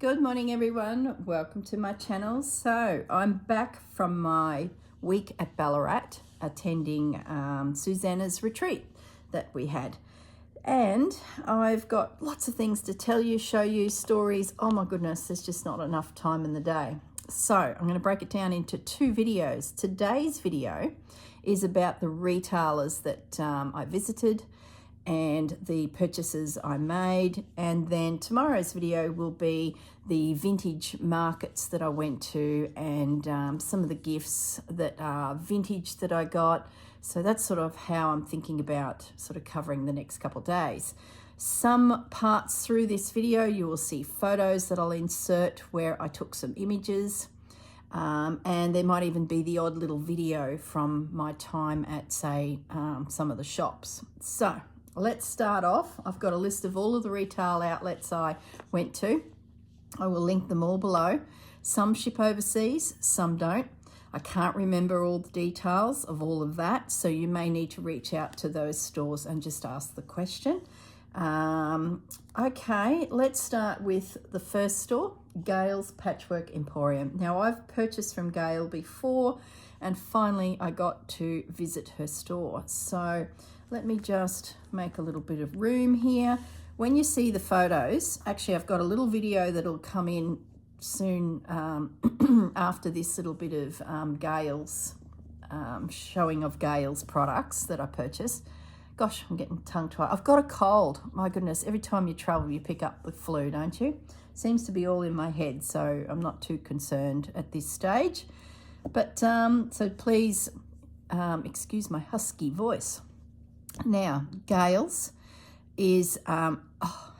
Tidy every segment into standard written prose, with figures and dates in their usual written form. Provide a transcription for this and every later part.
Good morning everyone, welcome to my channel. So I'm back from my week at Ballarat attending Susanna's retreat that we had, and I've got lots of things to tell you, show you, stories. Oh my goodness, there's just not enough time in the day. So I'm going to break it down into two videos. Today's video is about the retailers that I visited and the purchases I made, and then tomorrow's video will be the vintage markets that I went to and some of the gifts that are vintage that I got. So that's sort of how I'm thinking about sort of covering the next couple of days. Some parts through this video you will see photos that I'll insert where I took some images, and there might even be the odd little video from my time at, say, some of the shops. So let's start off. I've got a list of all of the retail outlets I went to. I will link them all below. Some ship overseas, some don't. I can't remember all the details of all of that, so you may need to reach out to those stores and just ask the question. Okay, let's start with the first store, Gail's Patchwork Emporium. Now, I've purchased from Gail before, and finally I got to visit her store. So let me just make a little bit of room here. When you see the photos, actually I've got a little video that'll come in soon after this little bit of Gail's showing of Gail's products that I purchased. Gosh, I'm getting tongue-tied. I've got a cold. My goodness, every time you travel you pick up the flu, don't you? Seems to be all in my head, so I'm not too concerned at this stage. But so please excuse my husky voice. Now, Gail's is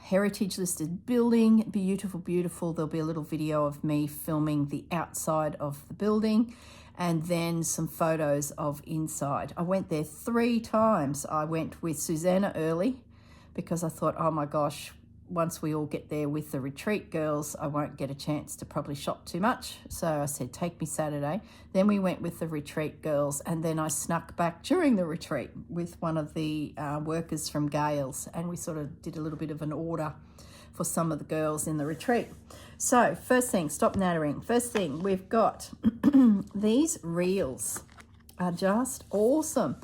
heritage listed building, beautiful, beautiful. There'll be a little video of me filming the outside of the building and then some photos of inside. I went there 3 times. I went with Susanna early because I thought, oh my gosh, once we all get there with the retreat girls, I won't get a chance to probably shop too much. So I said, take me Saturday. Then we went with the retreat girls, and then I snuck back during the retreat with one of the workers from Gail's, and we sort of did a little bit of an order for some of the girls in the retreat. So first thing, stop nattering. First thing, we've got these reels are just awesome.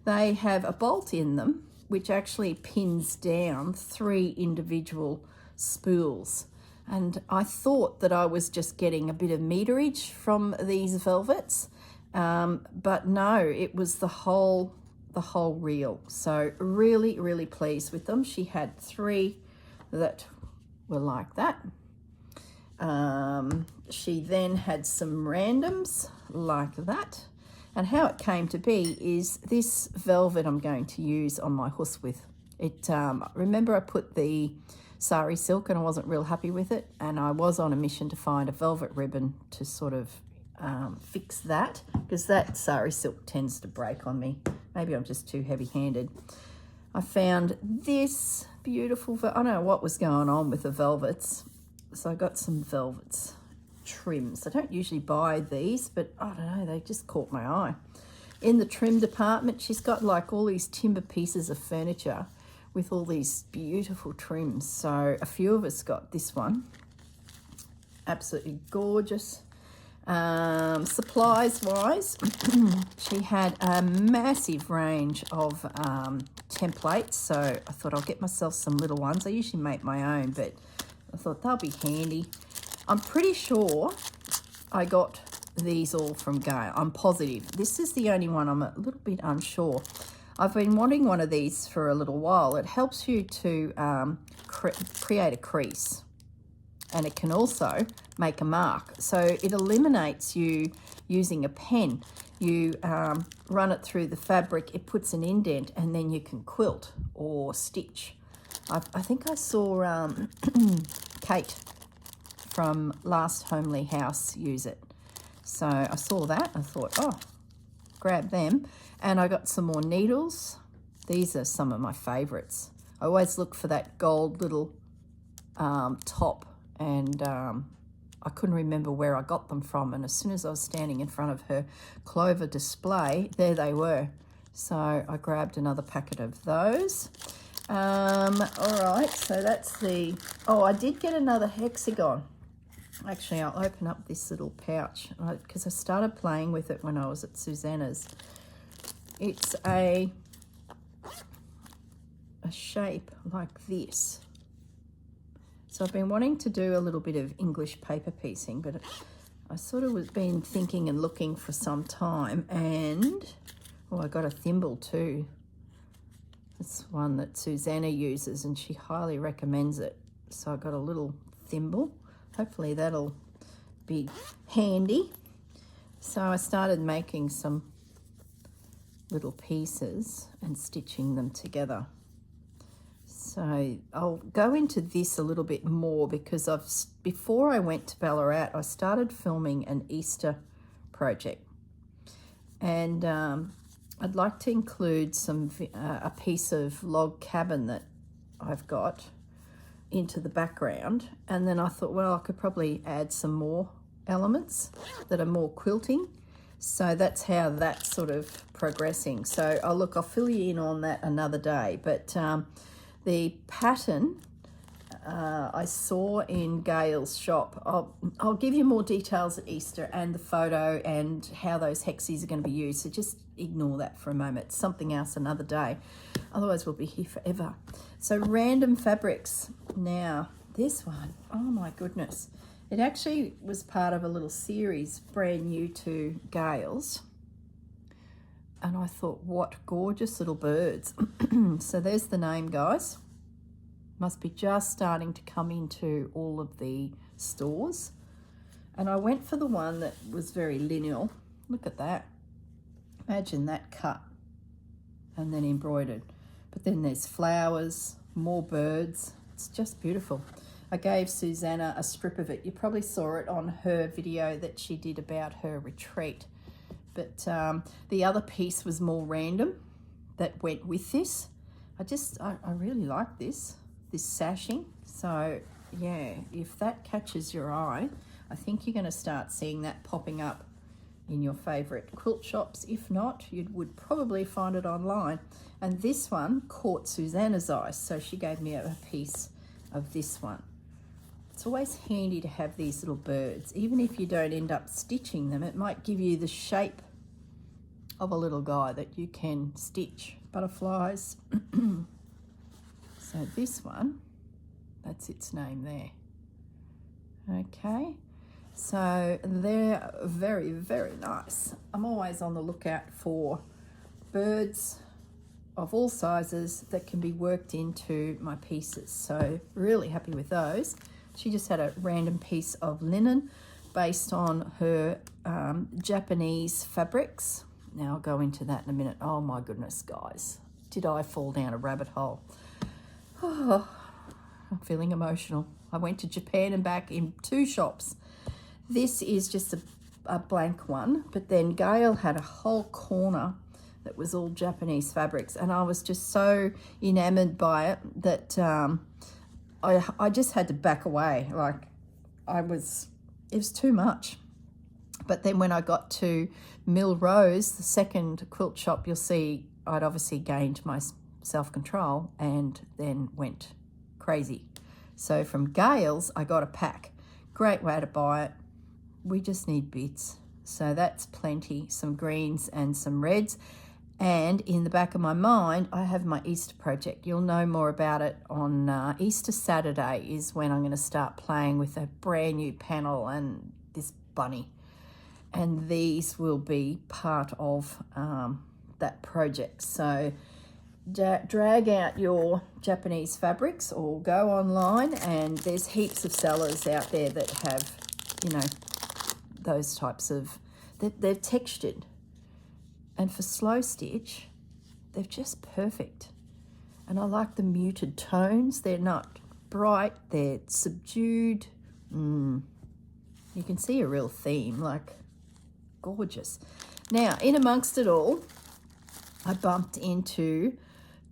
They have a bolt in them which actually pins down 3 individual spools. And I thought that I was just getting a bit of meterage from these velvets, but no, it was the whole reel. So really, really pleased with them. She had 3 that were like that. She then had some randoms like that. And how it came to be is this velvet I'm going to use on my huss with. Remember I put the sari silk and I wasn't real happy with it, and I was on a mission to find a velvet ribbon to sort of fix that, because that sari silk tends to break on me. Maybe I'm just too heavy-handed. I found this beautiful, I don't know what was going on with the velvets, so I got some velvets trims. I don't usually buy these, but I don't know, they just caught my eye. In the trim department, she's got like all these timber pieces of furniture with all these beautiful trims. So a few of us got this one. Absolutely gorgeous. Supplies wise, she had a massive range of templates, so I thought I'll get myself some little ones. I usually make my own, but I thought they'll be handy. I'm pretty sure I got these all from Gail. I'm positive. This is the only one I'm a little bit unsure. I've been wanting one of these for a little while. It helps you to create a crease, and it can also make a mark. So it eliminates you using a pen. You run it through the fabric, it puts an indent, and then you can quilt or stitch. I think I saw Kate from Last Homely House use it. So I saw that, I thought, oh, grab them. And I got some more needles. These are some of my favorites. I always look for that gold little top, and I couldn't remember where I got them from. And as soon as I was standing in front of her clover display, there they were. So I grabbed another packet of those. All right, so that's the, oh, I did get another hexagon. Actually, I'll open up this little pouch because I started playing with it when I was at Susanna's. It's a shape like this. So I've been wanting to do a little bit of English paper piecing, but I sort of was been thinking and looking for some time, and I got a thimble too. It's one that Susanna uses and she highly recommends it. So I got a little thimble. Hopefully that'll be handy. So I started making some little pieces and stitching them together. So I'll go into this a little bit more because before I went to Ballarat, I started filming an Easter project, and I'd like to include a piece of log cabin that I've got into the background, and then I thought, well, I could probably add some more elements that are more quilting. So that's how that's sort of progressing. So I'll fill you in on that another day, but the pattern I saw in Gail's shop. I'll give you more details at Easter and the photo and how those hexes are going to be used. So just ignore that for a moment. It's something else another day. Otherwise we'll be here forever. So random fabrics. Now this one, oh my goodness. It actually was part of a little series brand new to Gail's. And I thought, what gorgeous little birds. So there's the name, guys. Must be just starting to come into all of the stores. And I went for the one that was very lineal. Look at that. Imagine that cut and then embroidered. But then there's flowers, more birds. It's just beautiful. I gave Susanna a strip of it. You probably saw it on her video that she did about her retreat. But the other piece was more random that went with this. I really like this sashing. So yeah, if that catches your eye, I think you're going to start seeing that popping up in your favorite quilt shops. If not, you would probably find it online. And this one caught Susanna's eye, so she gave me a piece of this one. It's always handy to have these little birds. Even if you don't end up stitching them, it might give you the shape of a little guy that you can stitch. Butterflies. So this one, that's its name there. Okay, so they're very, very nice. I'm always on the lookout for birds of all sizes that can be worked into my pieces. So really happy with those. She just had a random piece of linen based on her Japanese fabrics. Now I'll go into that in a minute. Oh my goodness, guys. Did I fall down a rabbit hole? Oh, I'm feeling emotional. I went to Japan and back in 2 shops. This is just a blank one, but then Gail had a whole corner that was all Japanese fabrics, and I was just so enamored by it that I just had to back away. Like it was too much. But then when I got to Mill Rose, the second quilt shop, you'll see I'd obviously gained my self-control and then went crazy. So from Gail's, I got a pack. Great way to buy it. We just need bits. So that's plenty, some greens and some reds. And in the back of my mind, I have my Easter project. You'll know more about it on Easter Saturday is when I'm going to start playing with a brand new panel and this bunny. And these will be part of that project. So drag out your Japanese fabrics or go online, and there's heaps of sellers out there that have, you know, those types of, they're textured. And for slow stitch, they're just perfect. And I like the muted tones. They're not bright, they're subdued. You can see a real theme, like gorgeous. Now, in amongst it all, I bumped into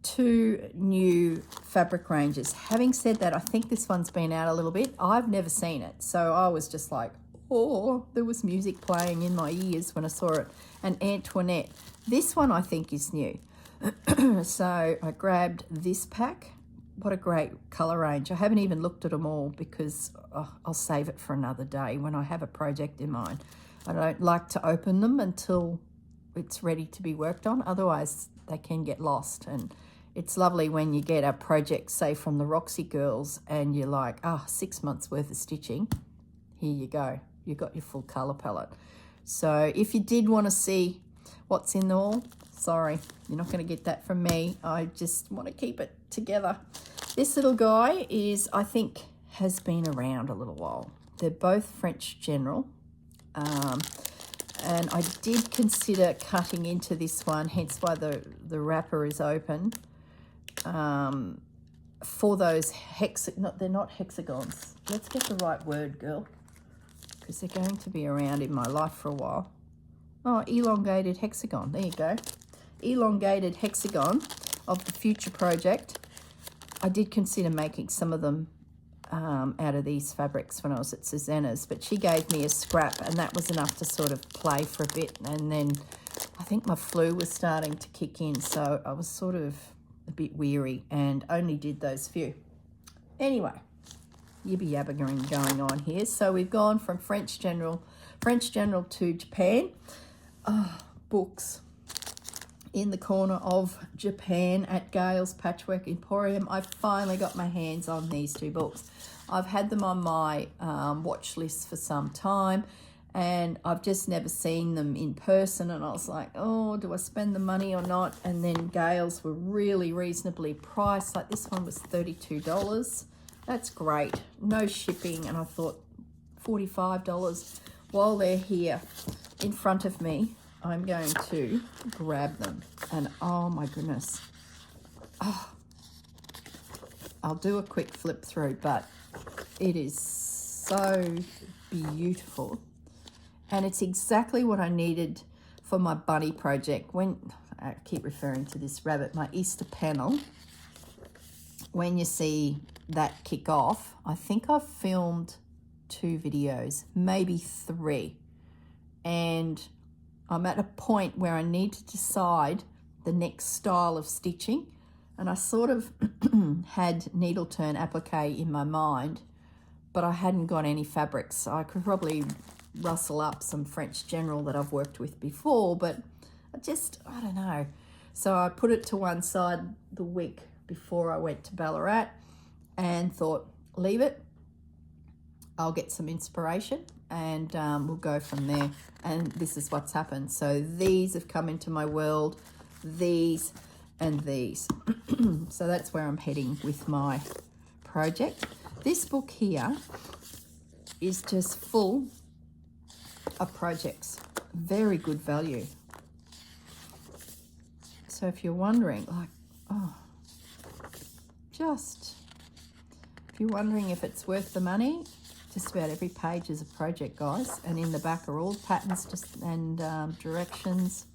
2 new fabric ranges. Having said that, I think this one's been out a little bit. I've never seen it. So I was just like, oh, there was music playing in my ears when I saw it. And Antoinette. This one I think is new. So I grabbed this pack. what a great colour range. I haven't even looked at them all because I'll save it for another day when I have a project in mind. I don't like to open them until it's ready to be worked on. Otherwise, they can get lost. And it's lovely when you get a project, say, from the Roxy girls, and you're like, 6 months worth of stitching. Here you go. You've got your full colour palette. So if you did want to see what's in all, sorry, you're not going to get that from me. I just want to keep it together. This little guy is, I think, has been around a little while. They're both French General. And I did consider cutting into this one, hence why the wrapper is open, for those they're not hexagons. Let's get the right word, girl, because they're going to be around in my life for a while. Oh, elongated hexagon. There you go. Elongated hexagon of the future project. I did consider making some of them out of these fabrics when I was at Susanna's, but she gave me a scrap, and that was enough to sort of play for a bit. And then I think my flu was starting to kick in, so I was sort of a bit weary and only did those few. Anyway, yibby yabbering going on here. So we've gone from French General to Japan. Books in the corner of Japan at Gail's Patchwork Emporium. I finally got my hands on these two books. I've had them on my watch list for some time, and I've just never seen them in person, and I was like, oh, do I spend the money or not? And then Gail's were really reasonably priced. Like this one was $32. That's great. No shipping, and I thought $45. While they're here in front of me, I'm going to grab them, and oh my goodness, I'll do a quick flip through, but it is so beautiful, and it's exactly what I needed for my bunny project. When I keep referring to this rabbit, my Easter panel, when you see that kick off, I think I've filmed 2 videos, maybe 3, and I'm at a point where I need to decide the next style of stitching, and I sort of had needle turn applique in my mind, but I hadn't got any fabrics. So I could probably rustle up some French General that I've worked with before, but I don't know. So I put it to one side the week before I went to Ballarat and thought, leave it. I'll get some inspiration, and we'll go from there. And this is what's happened. So these have come into my world, these and these. So that's where I'm heading with my project. This book here is just full of projects. Very good value. So if you're wondering, like, if you're wondering if it's worth the money, just about every page is a project, guys, and in the back are all patterns and directions.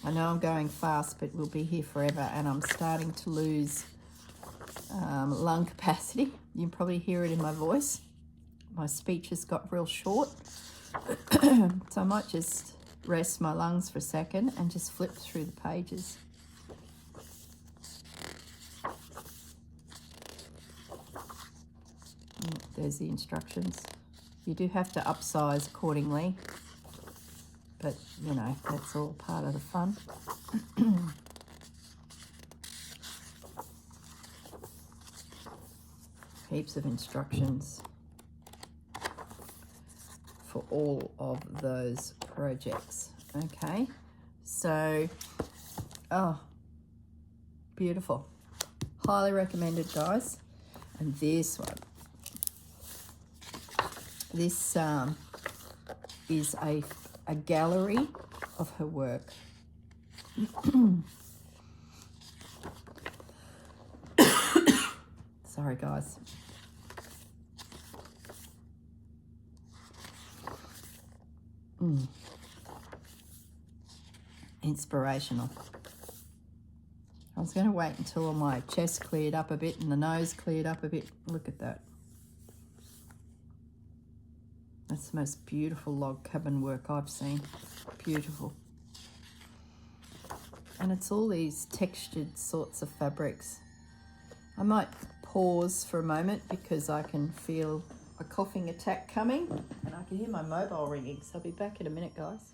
I know I'm going fast, but we'll be here forever, and I'm starting to lose lung capacity. You can probably hear it in my voice. My speech has got real short, so I might just rest my lungs for a second and just flip through the pages. There's the instructions. You do have to upsize accordingly, but you know, that's all part of the fun. Heaps of instructions for all of those projects. Okay, so beautiful, highly recommended, guys. And this one, this is a gallery of her work. Sorry, guys. Inspirational. I was going to wait until my chest cleared up a bit and the nose cleared up a bit. Look at that. That's the most beautiful log cabin work I've seen. Beautiful. And it's all these textured sorts of fabrics. I might pause for a moment because I can feel a coughing attack coming and I can hear my mobile ringing. So I'll be back in a minute, guys.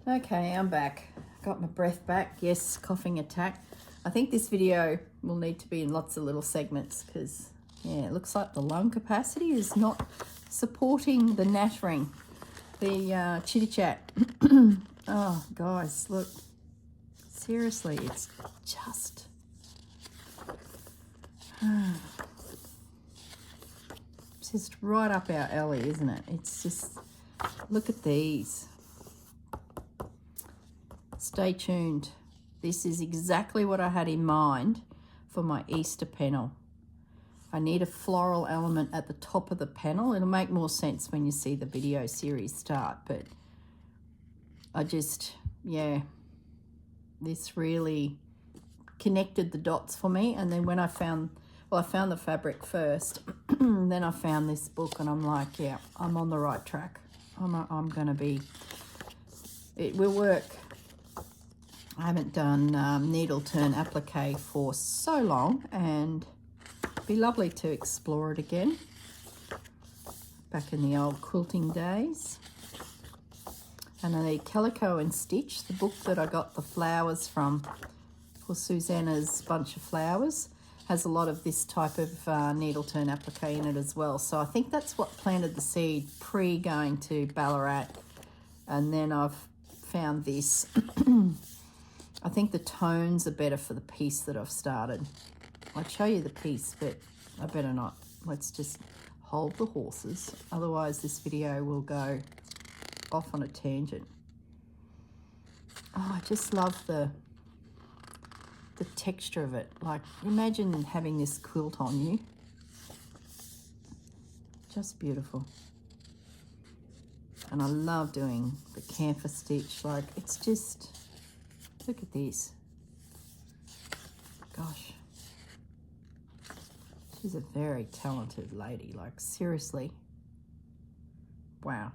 Okay, I'm back. Got my breath back. Yes, coughing attack. I think this video will need to be in lots of little segments because, yeah, it looks like the lung capacity is not supporting the nattering, the chitty chat. Oh, guys, look. Seriously, it's just... It's just right up our alley, isn't it? It's just... Look at these. Stay tuned. This is exactly what I had in mind for my Easter panel. I need a floral element at the top of the panel. It'll make more sense when you see the video series start, but I just, yeah, this really connected the dots for me. And then when I found, well, I found the fabric first, then I found this book and I'm like, yeah, I'm on the right track. I'm going to be, it will work. I haven't done needle turn applique for so long, and it'd be lovely to explore it again. Back in the old quilting days. And I need Calico and Stitch, the book that I got the flowers from for Susanna's bunch of flowers, has a lot of this type of needle turn applique in it as well. So I think that's what planted the seed pre going to Ballarat. And then I've found this. I think the tones are better for the piece that I've started. I'd show you the piece, but I better not. Let's just hold the horses. Otherwise, this video will go off on a tangent. Oh, I just love the texture of it. Like, imagine having this quilt on you. Just beautiful. And I love doing the camphor stitch. Like, it's just... Look at this. Gosh. She's a very talented lady. Like, seriously. Wow.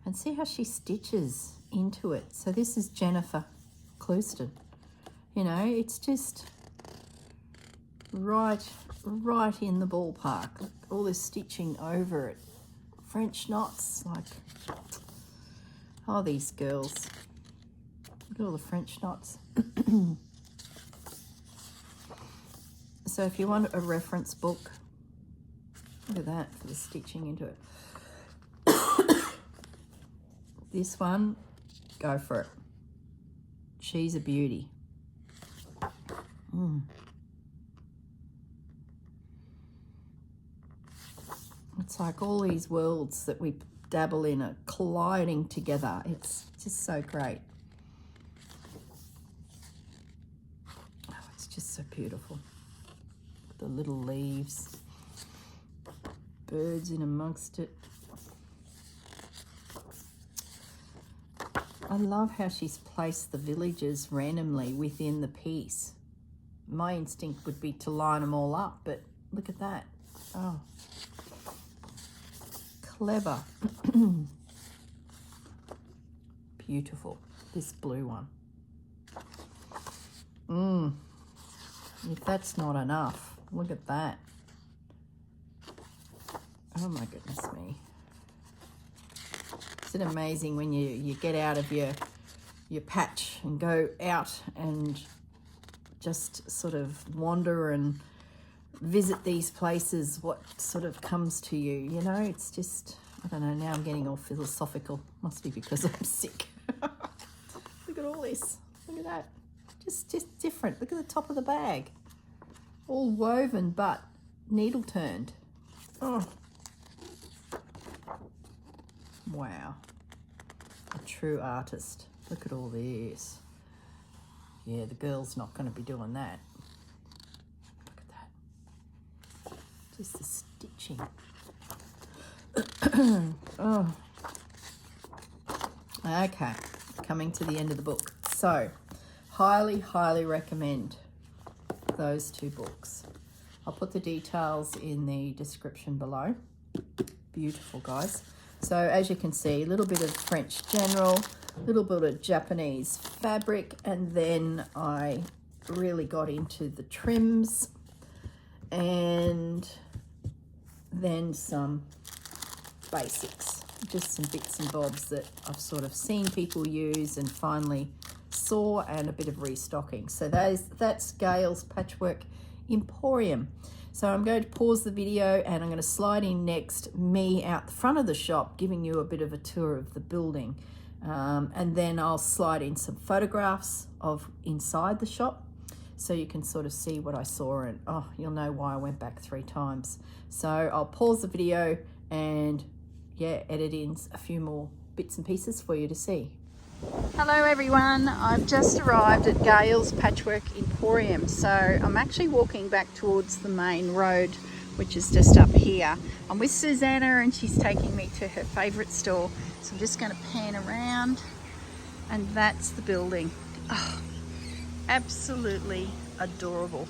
And see how she stitches into it. So this is Jennifer Clouston. You know, it's just right in the ballpark. Look, all this stitching over it. French knots. Like, oh, these girls. Look at all the French knots. So if you want a reference book, look at that for the stitching into it. This one, go for it. She's a beauty. It's like all these worlds that we dabble in are colliding together. It's just so great. Just so beautiful. The little leaves, birds in amongst it. I love how she's placed the villages randomly within the piece. My instinct would be to line them all up, but look at that. Oh, clever. Beautiful. This blue one. If that's not enough, look at that. Oh my goodness me. Isn't it amazing when you get out of your patch and go out and just sort of wander and visit these places, what sort of comes to you, you know? It's just, I don't know, now I'm getting all philosophical. Must be because I'm sick. Look at all this. Look at that. Just different. Look at the top of the bag. All woven but needle turned. Oh. Wow. A true artist. Look at all this. Yeah, the girl's not going to be doing that. Look at that. Just the stitching. Oh. Okay. Coming to the end of the book. So, highly recommend those two books. I'll put the details in the description below. Beautiful, guys. So as you can see, a little bit of French General, a little bit of Japanese fabric, and then I really got into the trims, and then some basics, just some bits and bobs that I've sort of seen people use and finally saw, and a bit of restocking. So that's Gail's Patchwork Emporium. So I'm going to pause the video and I'm going to slide in next me out the front of the shop, giving you a bit of a tour of the building, and then I'll slide in some photographs of inside the shop so you can sort of see what I saw, and oh, you'll know why I went back 3 times. So I'll pause the video and yeah, edit in a few more bits and pieces for you to see. Hello everyone, I've just arrived at Gail's Patchwork Emporium. So I'm actually walking back towards the main road, which is just up here. I'm with Susanna and she's taking me to her favourite store. So I'm just going to pan around, and that's the building. Oh, absolutely adorable.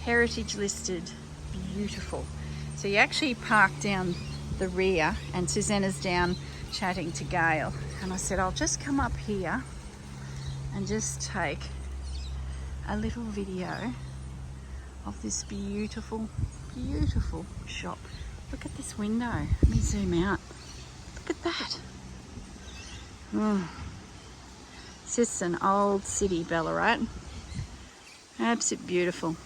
Heritage listed, beautiful. So you actually park down the rear and Susanna's down chatting to Gail, and I said I'll just come up here and just take a little video of this beautiful shop. Look at this window. Let me zoom out. Look at that. It's just an old city, Ballarat. Absolutely beautiful.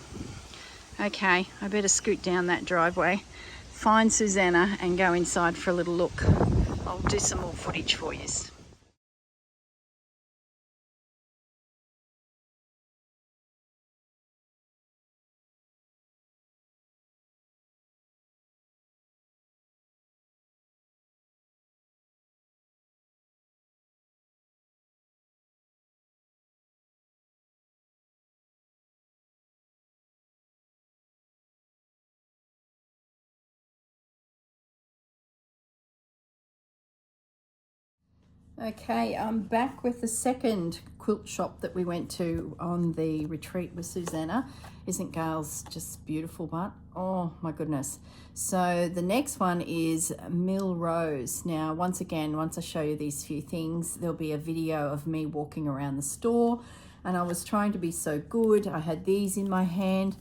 Okay, I better scoot down that driveway, find Susanna and go inside for a little look. I'll do some more footage for you. Okay, I'm back with the second quilt shop that we went to on the retreat with Susanna. Isn't Gail's just beautiful, but oh my goodness. So the next one is Mill Rose. Now, once again, once I show you these few things, there'll be a video of me walking around the store, and I was trying to be so good. I had these in my hand.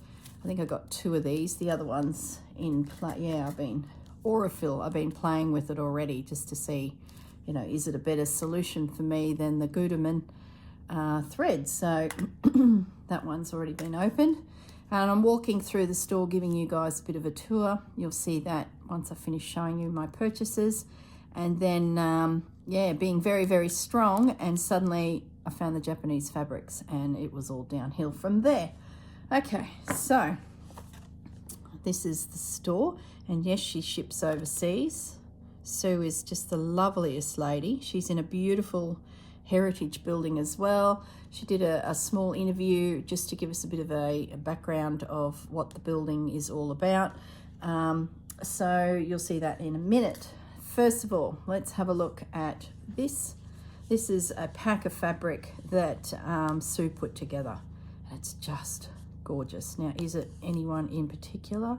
I think I got 2 of these. The other one's in play. Yeah, I've been playing with it already just to see, you know, is it a better solution for me than the Gutermann thread? So that one's already been opened. And I'm walking through the store giving you guys a bit of a tour. You'll see that once I finish showing you my purchases. And then, yeah, being very, very strong. And suddenly I found the Japanese fabrics and it was all downhill from there. Okay, so this is the store. And yes, she ships overseas. Sue is just the loveliest lady. She's in a beautiful heritage building as well. She did a small interview just to give us a bit of a background of what the building is all about. So you'll see that in a minute. First of all, let's have a look at this. This is a pack of fabric that Sue put together. It's just gorgeous. Now, is it anyone in particular?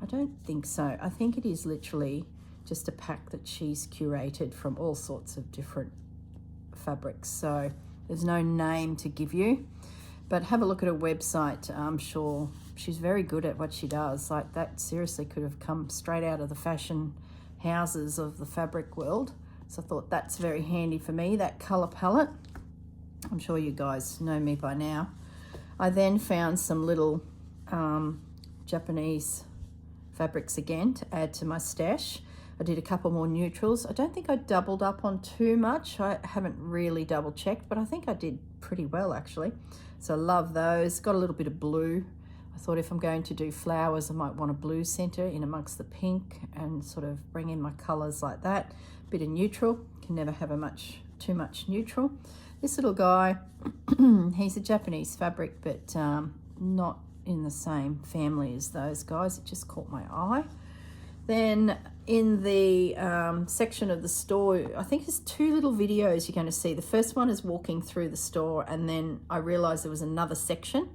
I don't think so. I think it is literally just a pack that she's curated from all sorts of different fabrics. So there's no name to give you, but have a look at her website. I'm sure she's very good at what she does. Like, that seriously could have come straight out of the fashion houses of the fabric world. So I thought that's very handy for me, that color palette. I'm sure you guys know me by now. I then found some little Japanese fabrics again to add to my stash. I did a couple more neutrals. I don't think I doubled up on too much. I haven't really double checked, but I think I did pretty well actually. So I love those. Got a little bit of blue. I thought if I'm going to do flowers, I might want a blue center in amongst the pink and sort of bring in my colors like that. Bit of neutral. Can never have too much neutral. This little guy, he's a Japanese fabric, but not in the same family as those guys. It just caught my eye. Then in the section of the store, I think there's 2 little videos you're going to see. The first one is walking through the store, and then I realized there was another section,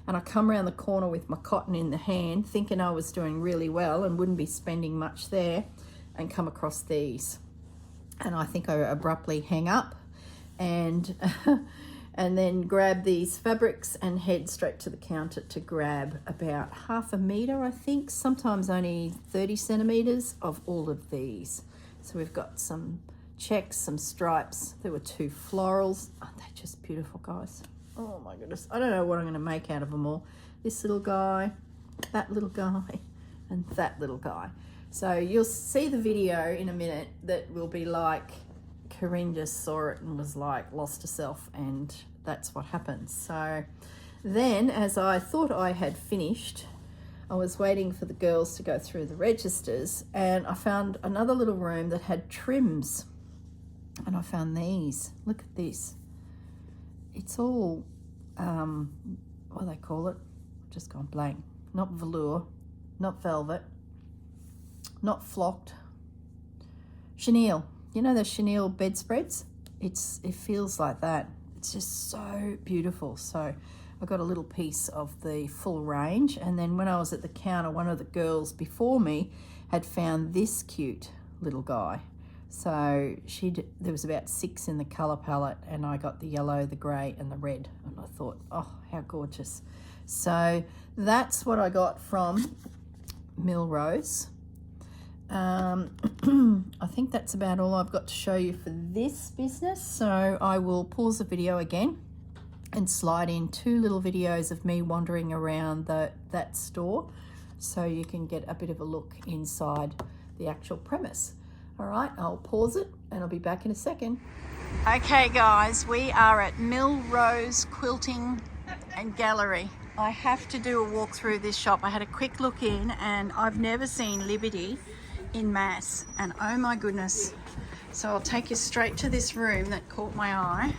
and I come around the corner with my cotton in the hand thinking I was doing really well and wouldn't be spending much there, and come across these. And I think I abruptly hang up and and then grab these fabrics and head straight to the counter to grab about 1/2 metre, I think, sometimes only 30 centimetres of all of these. So we've got some checks, some stripes. There were 2 florals. Aren't they just beautiful, guys? Oh my goodness. I don't know what I'm going to make out of them all. This little guy, that little guy, and that little guy. So you'll see the video in a minute that will be like, Corrine just saw it and was like lost herself, and that's what happened. So then, as I thought I had finished, I was waiting for the girls to go through the registers, and I found another little room that had trims, and I found these. Look at this. It's all what do they call it? Just gone blank. Not velour, not velvet, not flocked, chenille. You know the chenille bedspreads? It feels like that. It's just so beautiful. So I got a little piece of the full range, and then when I was at the counter, one of the girls before me had found this cute little guy. So there was about 6 in the colour palette, and I got the yellow, the grey and the red, and I thought, oh, how gorgeous. So that's what I got from Millrose. I think that's about all I've got to show you for this business, so I will pause the video again and slide in 2 little videos of me wandering around that store, so you can get a bit of a look inside the actual premise. All right, I'll pause it and I'll be back in a second. Okay guys, we are at Millrose Quilting and Gallery. I have to do a walk through this shop. I had a quick look in, and I've never seen Liberty in mass, and oh my goodness. So I'll take you straight to this room that caught my eye.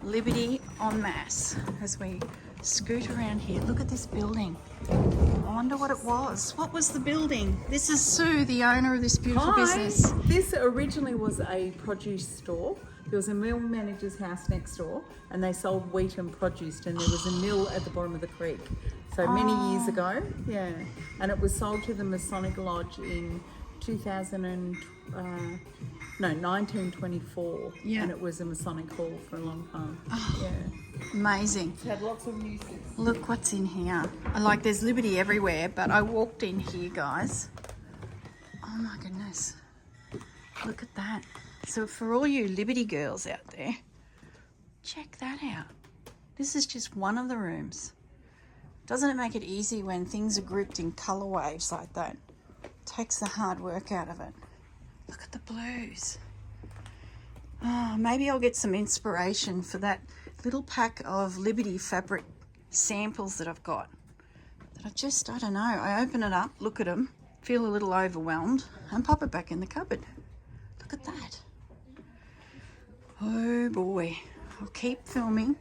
Liberty en masse, as we scoot around here. Look at this building. I wonder what it was. What was the building? This is Sue, the owner of this beautiful business. This originally was a produce store. There was a mill manager's house next door, and they sold wheat and produce, and there was a mill at the bottom of the creek. So many years ago, yeah. And it was sold to the Masonic Lodge in 1924. Yeah. And it was a Masonic hall for a long time. Oh, yeah. Amazing. It had lots of uses. Look what's in here. Like, there's Liberty everywhere, but I walked in here, guys. Oh my goodness. Look at that. So for all you Liberty girls out there, check that out. This is just one of the rooms. Doesn't it make it easy when things are grouped in colour waves like that? Takes the hard work out of it. Look at the blues. Oh, maybe I'll get some inspiration for that little pack of Liberty fabric samples that I've got. That I don't know. I open it up, look at them, feel a little overwhelmed, and pop it back in the cupboard. Look at that. Oh boy. I'll keep filming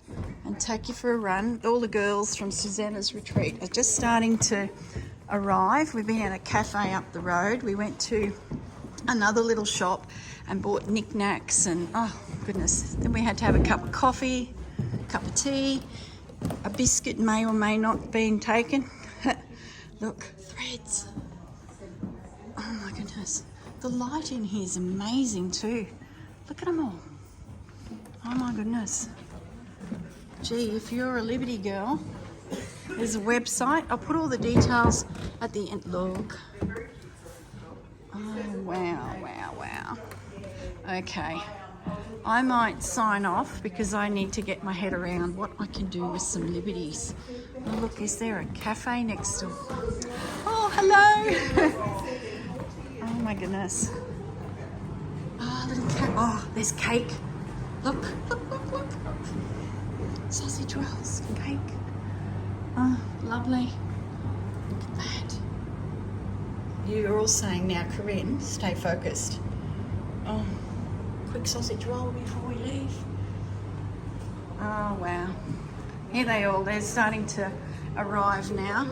and take you for a run. All the girls from Susanna's retreat are just starting to arrive. We've been at a cafe up the road. We went to another little shop and bought knickknacks, and oh goodness, then we had to have a cup of coffee, a cup of tea, a biscuit may or may not have been taken. Look, threads. Oh my goodness. The light in here is amazing too. Look at them all. Oh my goodness. Gee, if you're a Liberty girl, there's a website. I'll put all the details at the end. Look. Oh, wow, wow, wow. Okay. I might sign off because I need to get my head around what I can do with some Liberties. Oh, look, is there a cafe next door? Oh, hello. Oh my goodness. Oh, little cat. Oh, there's cake. Look, look, look, look. Sausage rolls, cake. Oh, lovely. Look at that. You're all saying now, Corrine, stay focused. Oh, quick sausage roll before we leave. Oh, wow. Here they're starting to arrive now.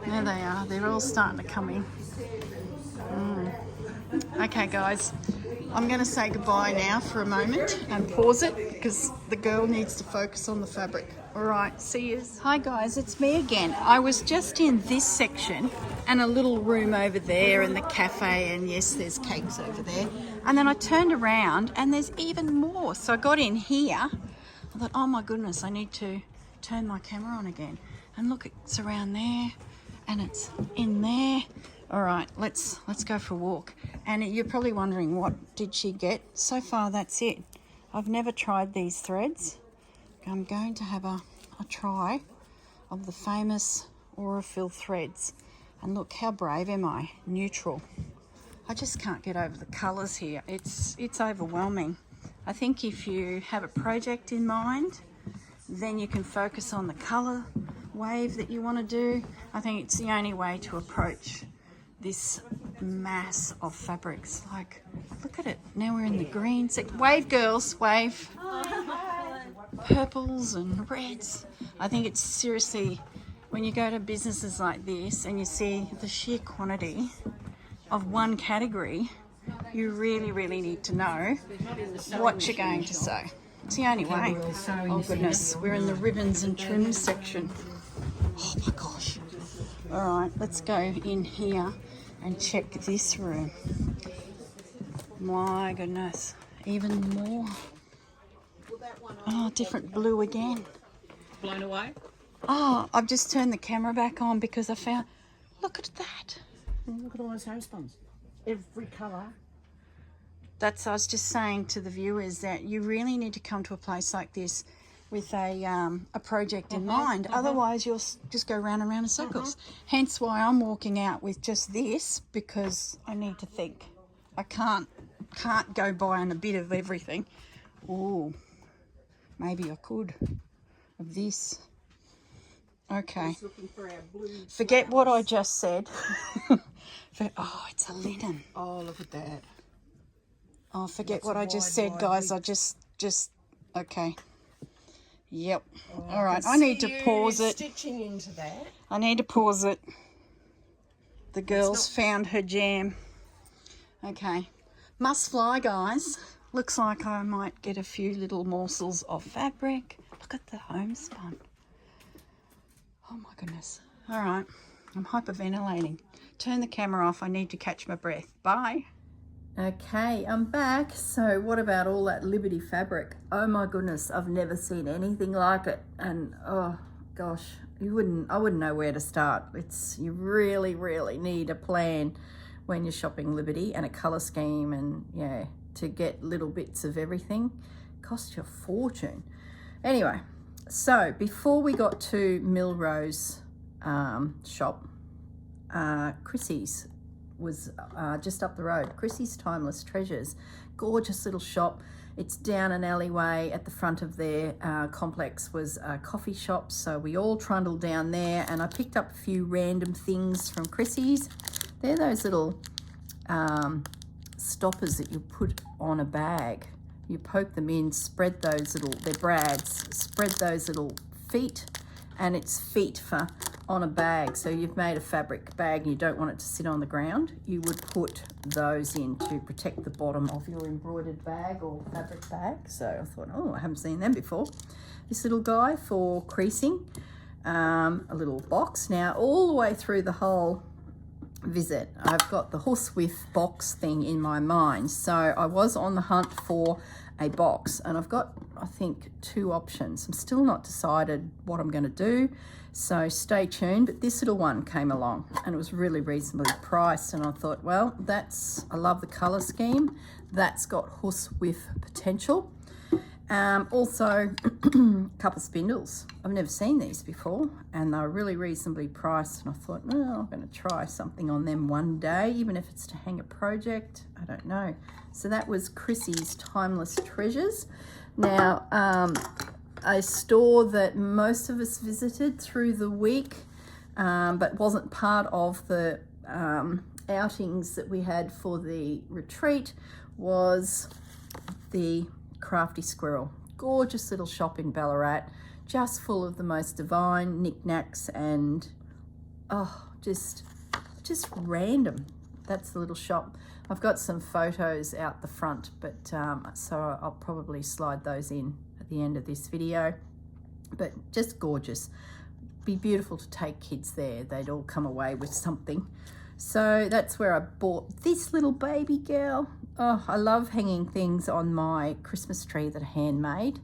There they are. They're all starting to come in. Okay, guys. I'm going to say goodbye now for a moment and pause it because the girl needs to focus on the fabric. All right, see you. Hi guys, it's me again. I was just in this section and a little room over there and the cafe, and yes, there's cakes over there. And then I turned around and there's even more. So I got in here. I thought, oh my goodness, I need to turn my camera on again. And look, it's around there and it's in there. All right, let's go for a walk. And you're probably wondering, what did she get? So far, that's it. I've never tried these threads. I'm going to have a try of the famous Aurifil threads. And look, how brave am I? Neutral. I just can't get over the colours here. It's overwhelming. I think if you have a project in mind, then you can focus on the colour wave that you want to do. I think it's the only way to approach this mass of fabrics. Like, look at it. Now we're in the green section. Wave, girls, wave. Purples and reds. I think it's seriously, when you go to businesses like this and you see the sheer quantity of one category, you really need to know what you're going to sew. It's the only way. Oh goodness, we're in the ribbons and trims section. Oh my gosh. All right, let's go in here and check this room. My goodness, even more. Oh, different blue again. Blown away? Oh, I've just turned the camera back on because I found, look at that. Look at all those homespuns. Every colour. That's, I was just saying to the viewers that you really need to come to a place like this with a project in mind. Otherwise, you'll just go round and round in circles. Hence why I'm walking out with just this, because I need to think. I can't go buying a bit of everything. Oh, maybe I could of this. Okay. Forget what I just said. Oh, it's a linen. Oh, look at that. Oh, forget what I just said, guys. I just, okay. Yep. All right. I need to pause it. Stitching into that. I need to pause it. The girls found her jam. Okay. Must fly, guys. Looks like I might get a few little morsels of fabric. Look at the homespun. Oh my goodness. All right. I'm hyperventilating. Turn the camera off. I need to catch my breath. Bye. Okay, I'm back. So what about all that Liberty fabric? Oh my goodness, I've never seen anything like it. And oh gosh, I wouldn't know where to start. You really need a plan when you're shopping Liberty, and a colour scheme, and yeah, to get little bits of everything. Cost you a fortune. Anyway, so before we got to Milrose shop, Christie's was just up the road. Christie's Timeless Treasures, gorgeous little shop. It's down an alleyway. At the front of their complex was a coffee shop, so we all trundled down there, and I picked up a few random things from Christie's. They're those little stoppers that you put on a bag. You poke them in, spread those little, they're brads, spread those little feet, and it's feet for on a bag. So you've made a fabric bag and you don't want it to sit on the ground, you would put those in to protect the bottom of your embroidered bag or fabric bag. So I thought, oh, I haven't seen them before. This little guy for creasing, a little box. Now all the way through the whole visit, I've got the horsewhip box thing in my mind. So I was on the hunt for a box, and I've got, I think, 2 options. I'm still not decided what I'm going to do, so stay tuned. But this little one came along and it was really reasonably priced, and I thought, well, I love the color scheme. That's got horsewhip potential. Also a couple spindles. I've never seen these before, and they're really reasonably priced, and I thought, no, I'm going to try something on them one day, even if it's to hang a project. I don't know. So that was Christie's Timeless Treasures. Now, a store that most of us visited through the week, but wasn't part of the outings that we had for the retreat, was the Crafty Squirrel. Gorgeous little shop in Ballarat, just full of the most divine knickknacks and just random. That's the little shop. I've got some photos out the front, but so I'll probably slide those in at the end of this video. but just gorgeous. Be beautiful to take kids there. They'd all come away with something. So that's where I bought this little baby girl. Oh, I love hanging things on my Christmas tree that are handmade,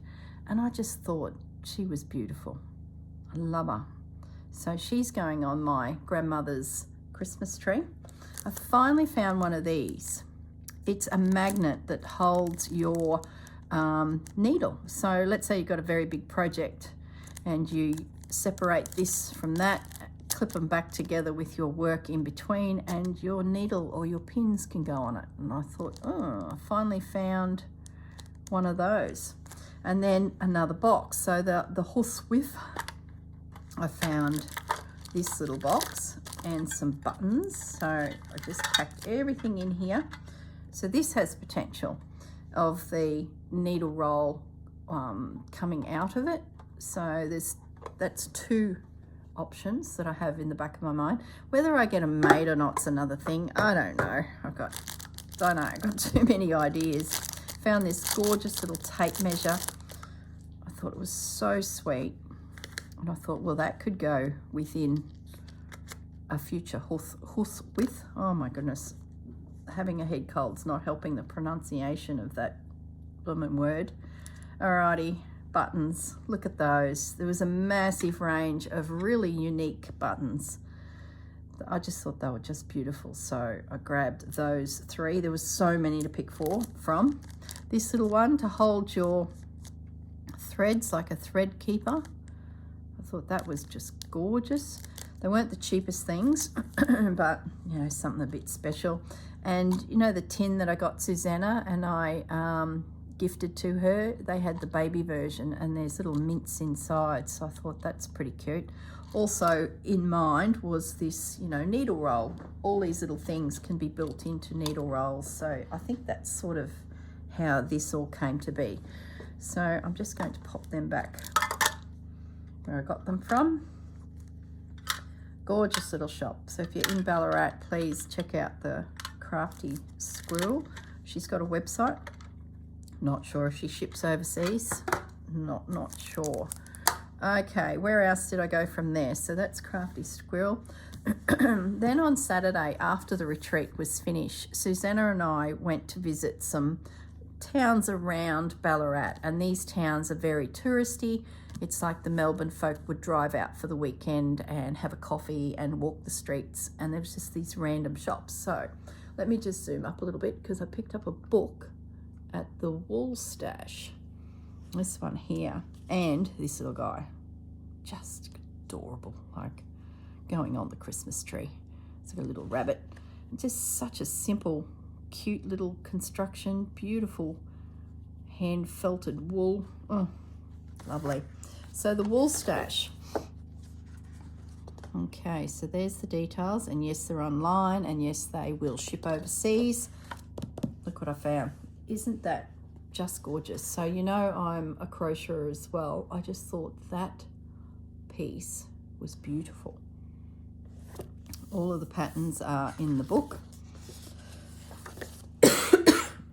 and I just thought she was beautiful. I love her. So she's going on my grandmother's Christmas tree. I finally found one of these. It's a magnet that holds your needle. So let's say you've got a very big project and you separate this from that, clip them back together with your work in between, and your needle or your pins can go on it. And I thought, oh, I finally found one of those. And then another box. So the horsewhip, I found this little box and some buttons. So I just packed everything in here. So this has potential of the needle roll coming out of it. So that's two options that I have in the back of my mind. Whether I get them made or not's another thing. I don't know. I got too many ideas. Found this gorgeous little tape measure. I thought it was so sweet. And I thought, well, that could go within a future horsewhip. Oh my goodness. Having a head cold's not helping the pronunciation of that blooming word. Alrighty. Buttons, look at those. There was a massive range of really unique buttons. I just thought they were just beautiful, so I grabbed those three. There was so many to pick from. This little one to hold your threads like a thread keeper. I thought that was just gorgeous. They weren't the cheapest things, but you know, something a bit special. And you know the tin that I got Susanna and I gifted to her, they had the baby version and there's little mints inside, so I thought that's pretty cute. Also in mind was this, you know, needle roll. All these little things can be built into needle rolls, so I think that's sort of how this all came to be. So I'm just going to pop them back where I got them from. Gorgeous little shop. So if you're in Ballarat, please check out the Crafty Squirrel. She's got a website. Not sure if she ships overseas. Not sure. Okay, where else did I go from there? So that's Crafty Squirrel. Then on Saturday, after the retreat was finished, Susanna and I went to visit some towns around Ballarat, and these towns are very touristy. It's like the Melbourne folk would drive out for the weekend and have a coffee and walk the streets, and there's just these random shops. So let me just zoom up a little bit because I picked up a book at the Wool Stash. This one here, and this little guy, just adorable, like going on the Christmas tree. It's like a little rabbit. Just such a simple, cute little construction, beautiful hand felted wool. Oh, lovely. So the Wool Stash. Okay, so there's the details, and yes, they're online, and yes, they will ship overseas. Look what I found. Isn't that just gorgeous? So you know I'm a crocheter as well. I just thought that piece was beautiful. All of the patterns are in the book.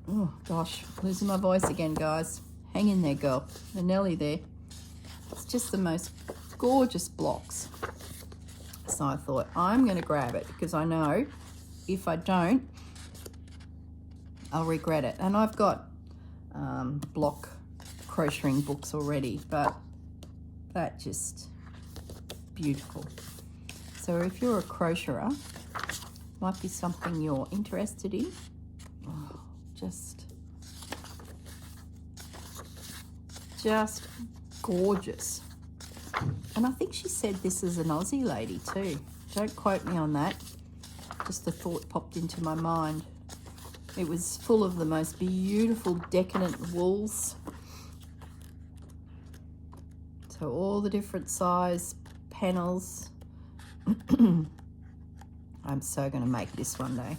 Oh gosh, losing my voice again, guys. Hang in there, girl. The Nelly there. It's just the most gorgeous blocks. So I thought I'm going to grab it because I know if I don't, I'll regret it. And I've got block crocheting books already, but that just beautiful. So if you're a crocheter, might be something you're interested in. Oh, just gorgeous. And I think she said this is an Aussie lady too. Don't quote me on that. Just the thought popped into my mind. It was full of the most beautiful decadent wools. So all the different size panels. I'm so going to make this one day.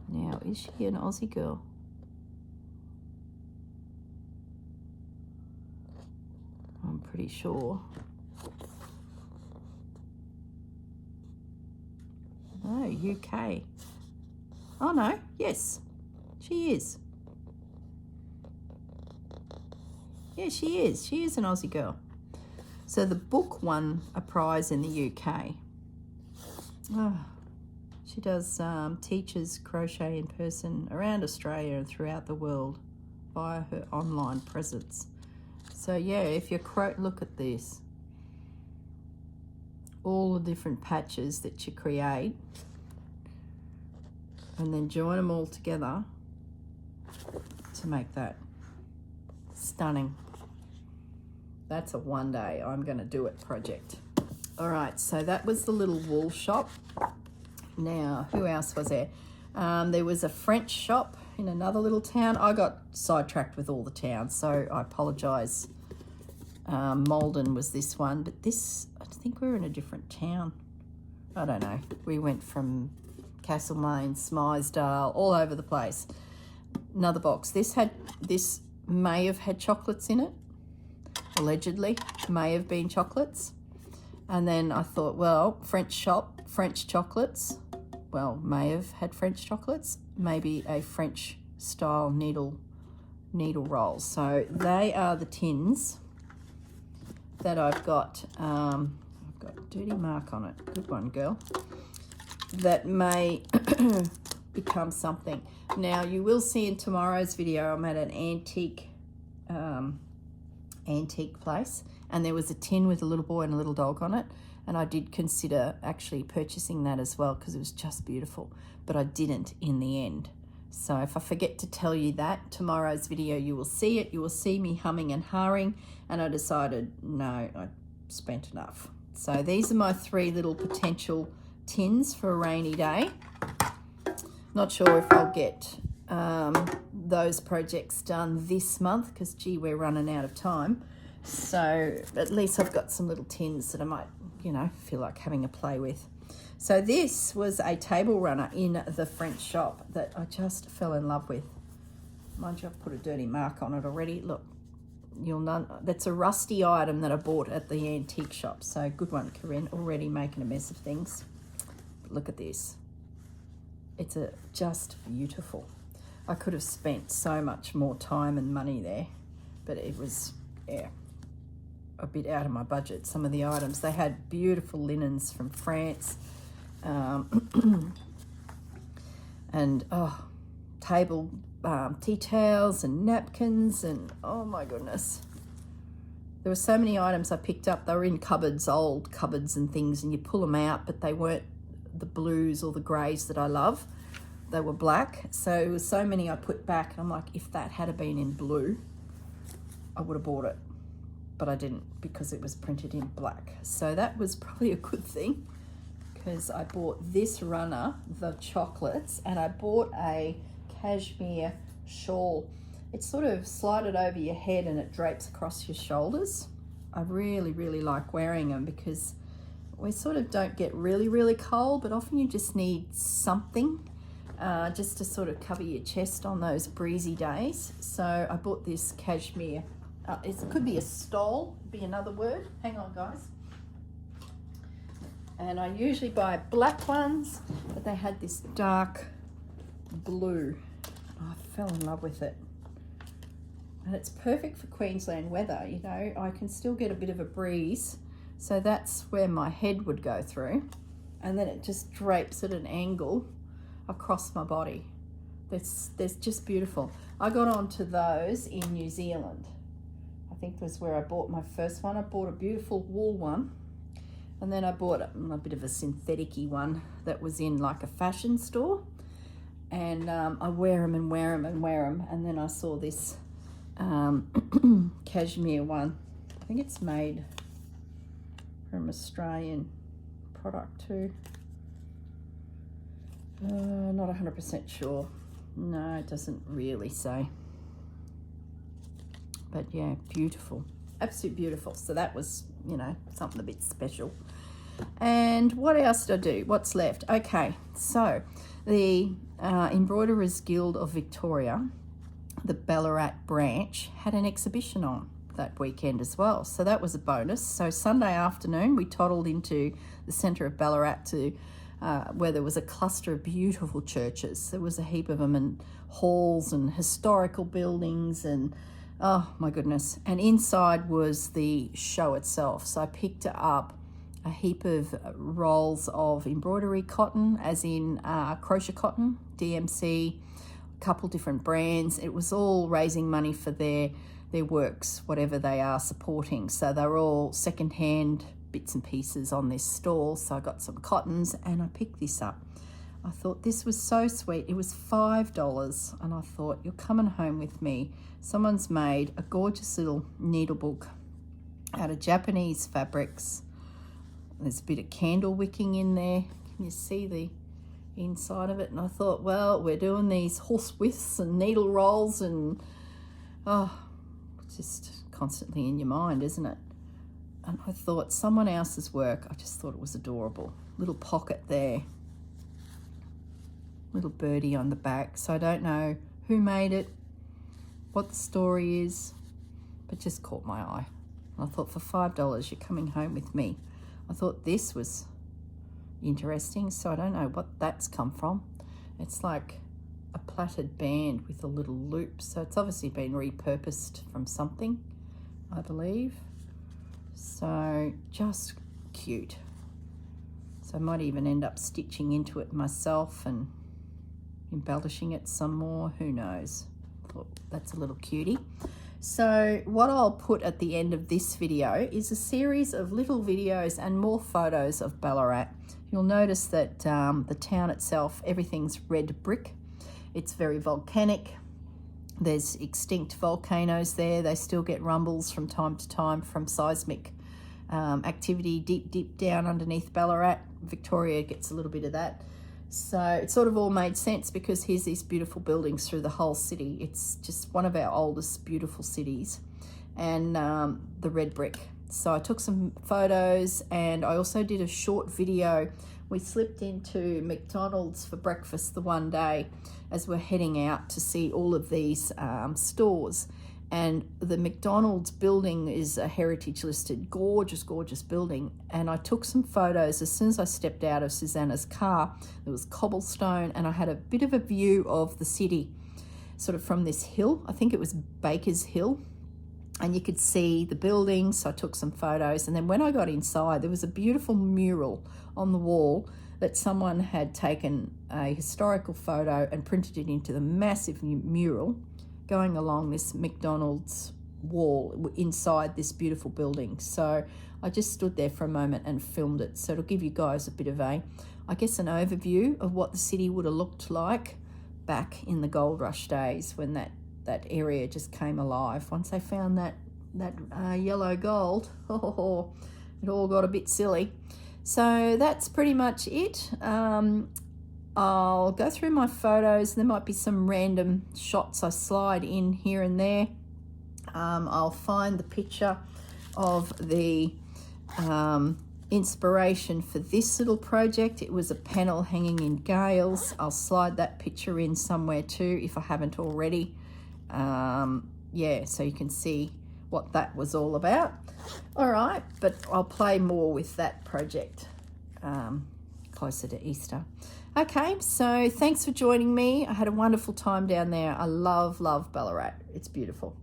Now, is she an Aussie girl? I'm pretty sure. No, UK. Oh no, yes, she is. Yeah, she is. She is an Aussie girl. So the book won a prize in the UK. Oh, she does teaches crochet in person around Australia and throughout the world via her online presence. So yeah, if you're look at this. All the different patches that you create and then join them all together to make that stunning. That's a one day I'm going to do it project. All right, so that was the little wool shop. Now, who else was there? There was a French shop in another little town. I got sidetracked with all the towns, so I apologise. Malden was this one, but this, I think we were in a different town. I don't know. We went from Castlemaine, Smythesdale, all over the place. Another box. This may have had chocolates in it. Allegedly, may have been chocolates. And then I thought, well, French shop, French chocolates. Well, may have had French chocolates. Maybe a French style needle rolls. So they are the tins that I've got. I've got a dirty mark on it. Good one, girl. That may become something. Now, you will see in tomorrow's video, I'm at an antique place, and there was a tin with a little boy and a little dog on it, and I did consider actually purchasing that as well because it was just beautiful, but I didn't in the end. So if I forget to tell you that, tomorrow's video you will see it. You will see me humming and hawing, and I decided, no, I spent enough. So these are my 3 little potential tins for a rainy day. Not sure if I'll get those projects done this month because, gee, we're running out of time. So at least I've got some little tins that I might, feel like having a play with. So this was a table runner in the French shop that I just fell in love with. Mind you, I've put a dirty mark on it already. Look, you'll know that's a rusty item that I bought at the antique shop. So good one, Corrine, already making a mess of things. But look at this. It's just beautiful. I could have spent so much more time and money there, but it was, a bit out of my budget. Some of the items, they had beautiful linens from France, and table tea towels and napkins, and oh my goodness, there were so many items I picked up. They were in cupboards, old cupboards and things, and you pull them out, but they weren't the blues or the greys that I love. They were black, so it was so many I put back, and I'm like, if that had been in blue, I would have bought it, but I didn't because it was printed in black. So that was probably a good thing, because I bought this runner, the chocolates, and I bought a cashmere shawl. It's sort of slided over your head and it drapes across your shoulders. I really, really like wearing them because we sort of don't get really, really cold, but often you just need something just to sort of cover your chest on those breezy days. So I bought this cashmere. It could be a stole, be another word. Hang on, guys. And I usually buy black ones, but they had this dark blue. I fell in love with it. And it's perfect for Queensland weather, I can still get a bit of a breeze. So that's where my head would go through. And then it just drapes at an angle across my body. That's just beautiful. I got onto those in New Zealand. I think was where I bought my first one. I bought a beautiful wool one. And then I bought a bit of a synthetic-y one that was in like a fashion store. And I wear them and wear them and wear them. And then I saw this cashmere one. I think it's made from Australian product too. Not 100% sure. No, it doesn't really say. But yeah, beautiful. Absolutely beautiful. So that was, something a bit special. And what else did I do? What's left? Okay, so the Embroiderers Guild of Victoria, the Ballarat branch, had an exhibition on that weekend as well. So that was a bonus. So Sunday afternoon, we toddled into the centre of Ballarat to where there was a cluster of beautiful churches. There was a heap of them, and halls and historical buildings, and Oh my goodness. And inside was the show itself. So I picked up a heap of rolls of embroidery cotton, as in crochet cotton, DMC, a couple different brands. It was all raising money for their works, whatever they are supporting. So they're all secondhand bits and pieces on this stall. So I got some cottons and I picked this up. I thought this was so sweet. It was $5 and I thought, you're coming home with me. Someone's made a gorgeous little needle book out of Japanese fabrics. There's a bit of candle wicking in there. Can you see the inside of it? And I thought, well, we're doing these horse withs and needle rolls and, oh, it's just constantly in your mind, isn't it? And I thought, someone else's work. I just thought it was adorable. Little pocket there. Little birdie on the back. So I don't know who made it, what the story is, but just caught my eye. I thought, for $5, you're coming home with me. I thought this was interesting, so I don't know what that's come from. It's like a plaited band with a little loop, so it's obviously been repurposed from something, I believe. So just cute. So I might even end up stitching into it myself and embellishing it some more, who knows. Thought that's a little cutie. So what I'll put at the end of this video is a series of little videos and more photos of Ballarat. You'll notice that the town itself, everything's red brick. It's very volcanic. There's extinct volcanoes there. They still get rumbles from time to time from seismic activity deep down underneath Ballarat. Victoria gets a little bit of that. So it sort of all made sense because here's these beautiful buildings through the whole city. It's just one of our oldest beautiful cities, and the red brick. So I took some photos and I also did a short video. We slipped into McDonald's for breakfast the one day as we're heading out to see all of these stores. And the McDonald's building is a heritage listed, gorgeous building. And I took some photos as soon as I stepped out of Susanna's car. There was cobblestone and I had a bit of a view of the city, sort of from this hill. I think it was Baker's Hill. And you could see the buildings, so I took some photos. And then when I got inside, there was a beautiful mural on the wall that someone had taken a historical photo and printed it into the massive mural going along this McDonald's wall inside this beautiful building. So I just stood there for a moment and filmed it. So it'll give you guys a bit of I guess an overview of what the city would have looked like back in the gold rush days when that area just came alive. Once they found that yellow gold, it all got a bit silly. So that's pretty much it. I'll go through my photos. There might be some random shots I slide in here and there. I'll find the picture of the inspiration for this little project. It was a panel hanging in Gail's. I'll slide that picture in somewhere too if I haven't already. Yeah, so you can see what that was all about. All right, but I'll play more with that project closer to Easter. Okay, so thanks for joining me. I had a wonderful time down there. I love Ballarat. It's beautiful.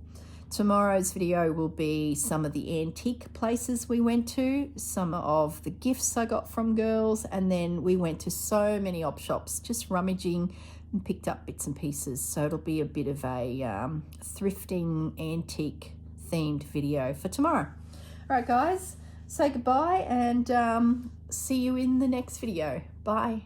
Tomorrow's video will be some of the antique places we went to, some of the gifts I got from girls, and then we went to so many op shops, just rummaging and picked up bits and pieces. So it'll be a bit of a thrifting, antique themed video for tomorrow. All right, guys, say goodbye and see you in the next video. Bye.